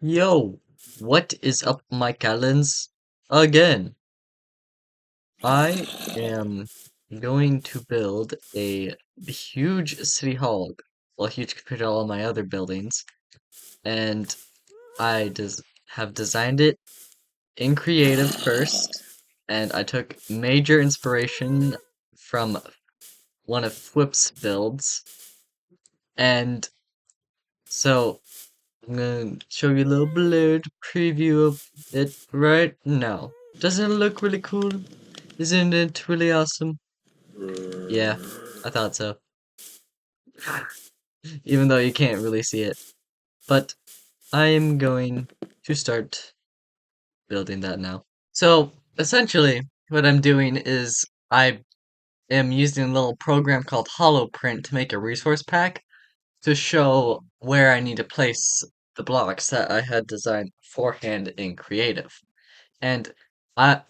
Yo, what is up, my Callens? Again, I am going to build a huge city hall, well, huge compared to all my other buildings, and I have designed it in creative first, and I took major inspiration from one of Flip's builds, and so I'm gonna show you a little blurred preview of it right now. Doesn't it look really cool? Isn't it really awesome? Yeah, I thought so. Even though you can't really see it. But I am going to start building that now. So, essentially, what I'm doing is I am using a little program called HoloPrint to make a resource pack to show where I need to place the blocks that I had designed beforehand in Creative. And I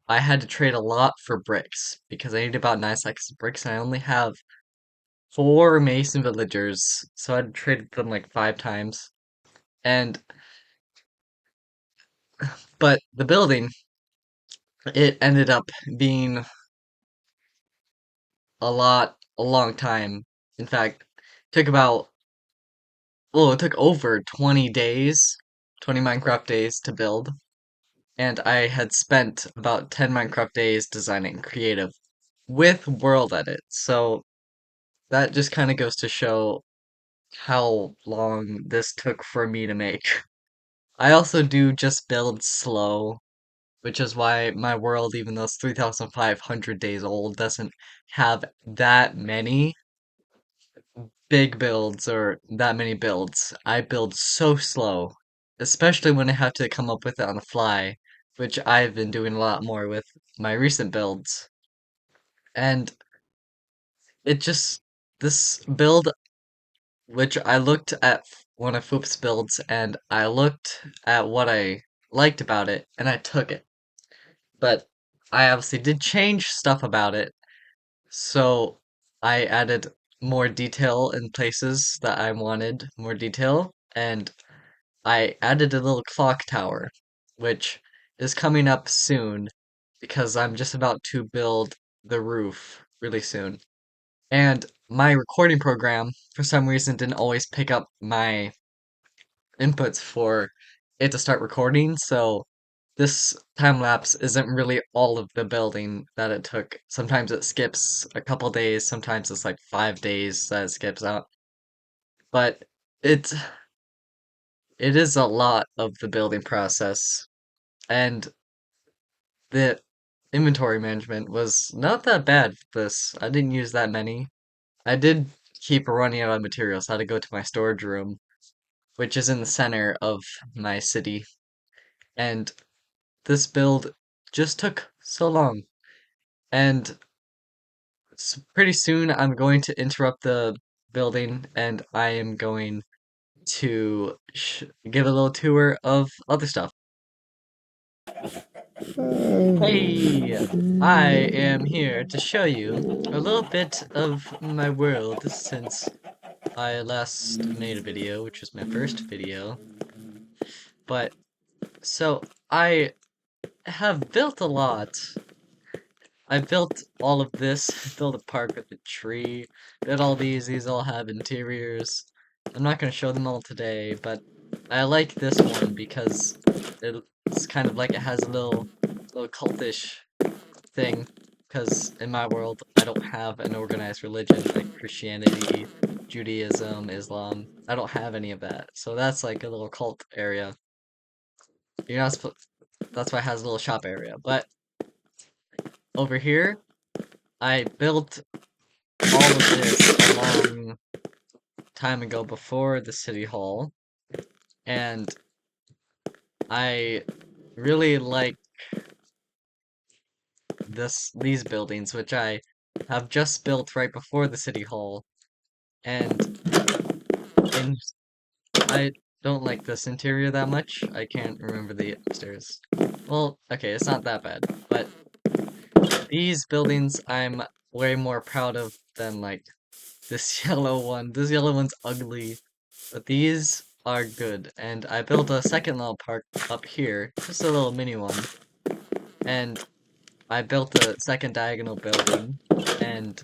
had to trade a lot for bricks because I need about 9 stacks of bricks and I only have 4 Mason villagers, so I traded them like 5 times. And but the building, it ended up being a long time. In fact, took about it took over 20 days, 20 Minecraft days to build. And I had spent about 10 Minecraft days designing creative with world edit. So that just kind of goes to show how long this took for me to make. I also do just build slow, which is why my world, even though it's 3,500 days old, doesn't have that many big builds or that many builds. I build so slow, especially when I have to come up with it on the fly, which I've been doing a lot more with my recent builds. And it just, this build, which I looked at one of Foop's builds and I looked at what I liked about it and I took it. But I obviously did change stuff about it, so I added more detail in places that I wanted more detail, and I added a little clock tower, which is coming up soon because I'm just about to build the roof really soon. And my recording program, for some reason, didn't always pick up my inputs for it to start recording, so this time lapse isn't really all of the building that it took. Sometimes it skips a couple days, sometimes it's like 5 days that it skips out. But it it is a lot of the building process, and the inventory management was not that bad for this. I didn't use that many. I did keep running out of materials, so I had to go to my storage room, which is in the center of my city, and this build just took so long. And pretty soon I'm going to interrupt the building and I am going to give a little tour of other stuff. Hey, I am here to show you a little bit of my world since I last made a video, which was my first video. But so I have built a lot. I built all of this, built a park with a tree, did all these all have interiors. I'm not going to show them all today, but I like this one because it's kind of like it has a little cultish thing, because in my world, I don't have an organized religion like Christianity, Judaism, Islam. I don't have any of that, so that's like a little cult area. You're not supposed, that's why it has a little shop area, but over here, I built all of this a long time ago before the city hall, and I really like these buildings, which I have just built right before the city hall, and in, I don't like this interior that much. I can't remember the upstairs. Well, okay, it's not that bad, but these buildings I'm way more proud of than like this yellow one. This yellow one's ugly, but these are good. And I built a second little park up here, just a little mini one. And I built a second diagonal building, and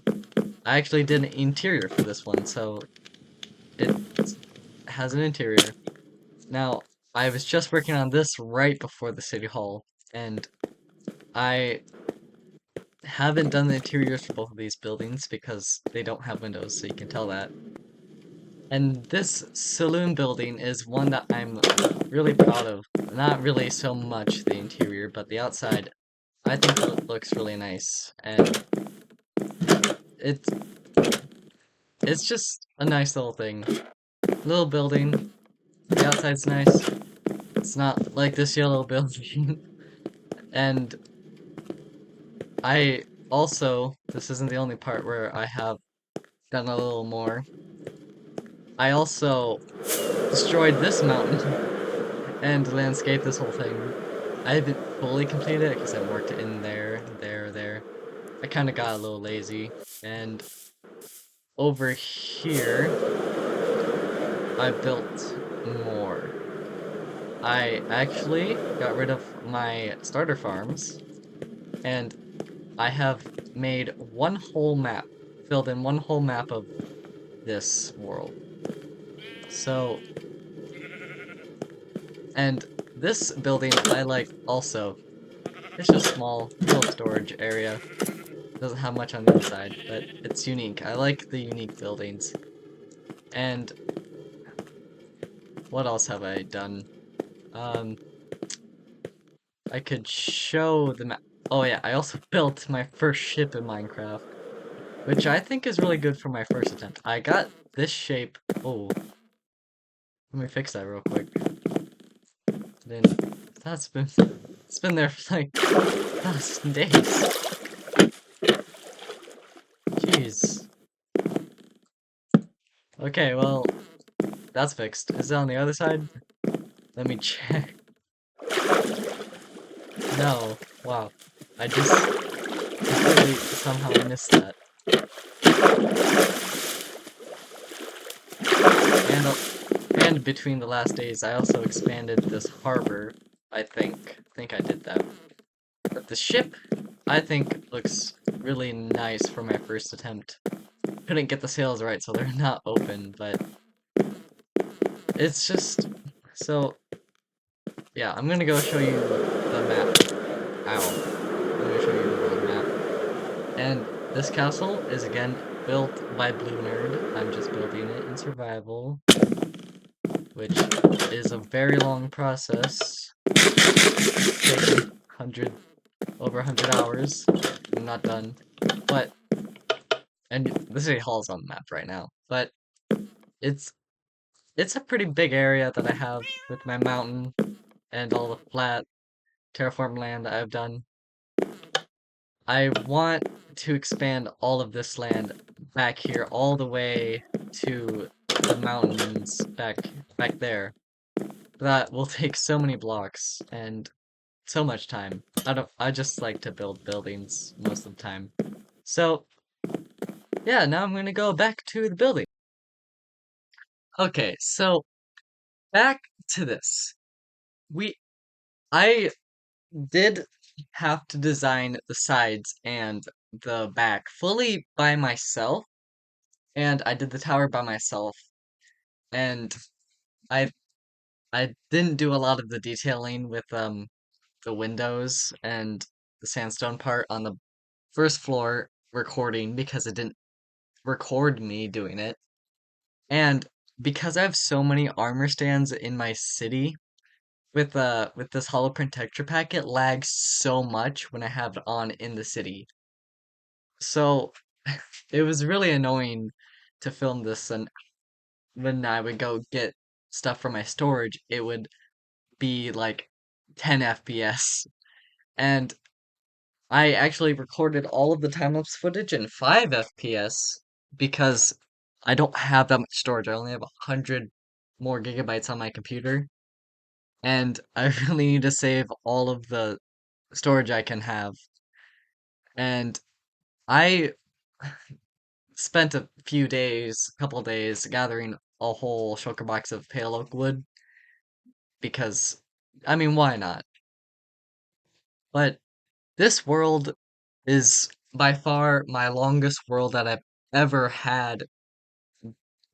I actually did an interior for this one, so it has an interior. Now, I was just working on this right before the city hall, and I haven't done the interiors for both of these buildings because they don't have windows, so you can tell that. And this saloon building is one that I'm really proud of. Not really so much the interior, but the outside, I think it looks really nice. And it's it's just a nice little thing. Little building. The outside's nice. It's not like this yellow building. And I also, this isn't the only part where I have done a little more. I also destroyed this mountain and landscaped this whole thing. I haven't fully completed it because I worked in there. I kind of got a little lazy. And over here, I built more. I actually got rid of my starter farms, and I have made one whole map, filled in one whole map of this world. So, and this building I like also. It's just small, little storage area. Doesn't have much on the inside, but it's unique. I like the unique buildings. And what else have I done? Um, I could show the map. Oh yeah, I also built my first ship in Minecraft, which I think is really good for my first attempt. I got this shape. Oh, let me fix that real quick. Then that's been it's been there for like 1,000 days. Jeez. Okay, well, that's fixed. Is it on the other side? Let me check. No. Wow. I just completely somehow missed that. And and between the last days, I also expanded this harbor. I think. I think I did that. But the ship, I think, looks really nice for my first attempt. Couldn't get the sails right, so they're not open, but it's just so. Yeah, I'm gonna go show you the map. Ow. I'm gonna show you the world map. And this castle is again built by Blue Nerd. I'm just building it in survival, which is a very long process. Taking 100, over 100 hours. I'm not done. But, and the city hall's on the map right now. But it's it's a pretty big area that I have with my mountain and all the flat terraform land that I've done. I want to expand all of this land back here all the way to the mountains back there. That will take so many blocks and so much time. I just like to build buildings most of the time. So, yeah, now I'm gonna go back to the building. Okay, so back to this. We I did have to design the sides and the back fully by myself, and I did the tower by myself, and I I didn't do a lot of the detailing with the windows and the sandstone part on the first floor recording because it didn't record me doing it. And because I have so many armor stands in my city with this holoprint texture pack, it lags so much when I have it on in the city. So it was really annoying to film this, and when I would go get stuff from my storage, it would be like 10 FPS. And I actually recorded all of the time-lapse footage in 5 FPS because I don't have that much storage. I only have 100 more gigabytes on my computer, and I really need to save all of the storage I can have. And I spent a few days, a couple days, gathering a whole shulker box of pale oak wood because, I mean, why not? But this world is by far my longest world that I've ever had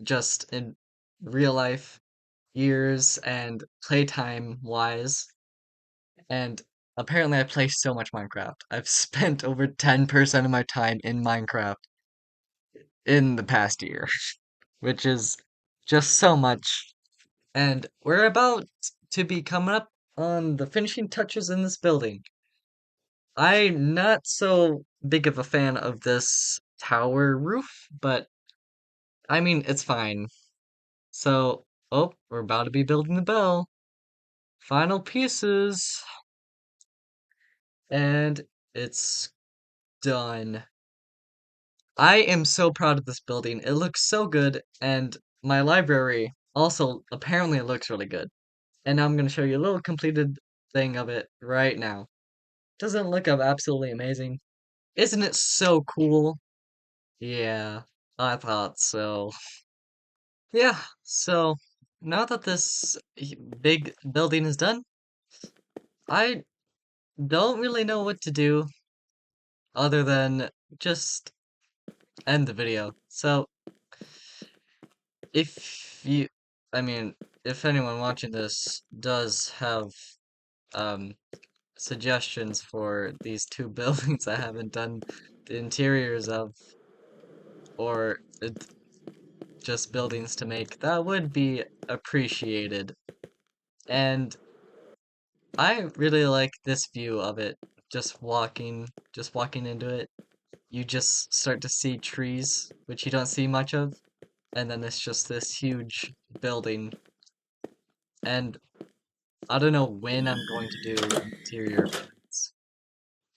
just in real life years and playtime wise. And apparently I play so much Minecraft. I've spent over 10% of my time in Minecraft in the past year, which is just so much. And we're about to be coming up on the finishing touches in this building. I'm not so big of a fan of this tower roof, but I mean, it's fine. So, oh, we're about to be building the bell. Final pieces. And it's done. I am so proud of this building. It looks so good, and my library also apparently looks really good. And I'm going to show you a little completed thing of it right now. Doesn't it look absolutely amazing? Isn't it so cool? Yeah, I thought so. Yeah, so now that this big building is done, I don't really know what to do other than just end the video. So, if you, I mean, if anyone watching this does have um suggestions for these two buildings I haven't done the interiors of, or just buildings to make, that would be appreciated. And I really like this view of it. Just walking into it, you just start to see trees, which you don't see much of, and then it's just this huge building. And I don't know when I'm going to do interior appearance,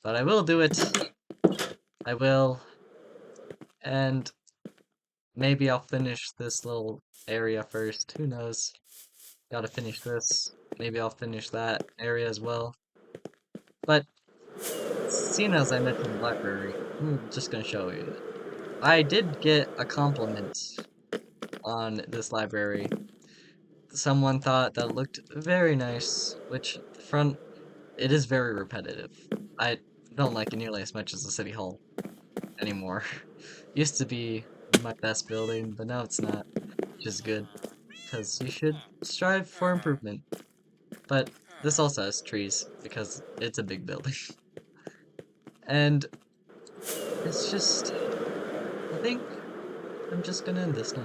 but I will do it. I will, and maybe I'll finish this little area first. Who knows? Gotta finish this. Maybe I'll finish that area as well. But seeing as I mentioned the library, I'm just gonna show you it. I did get a compliment on this library. Someone thought that it looked very nice, which the front, it is very repetitive. I don't like it nearly as much as the city hall anymore. Used to be my best building, but now it's not, which is good, because you should strive for improvement. But this also has trees, because it's a big building. And it's just, I think I'm just gonna end this now.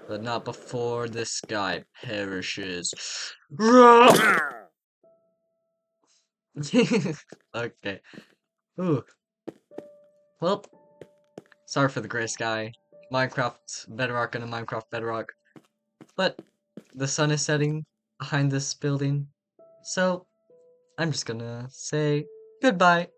But not before this guy perishes. Okay. Ooh. Well, sorry for the gray sky. Minecraft Bedrock and a Minecraft Bedrock. But the sun is setting behind this building. So I'm just gonna say goodbye.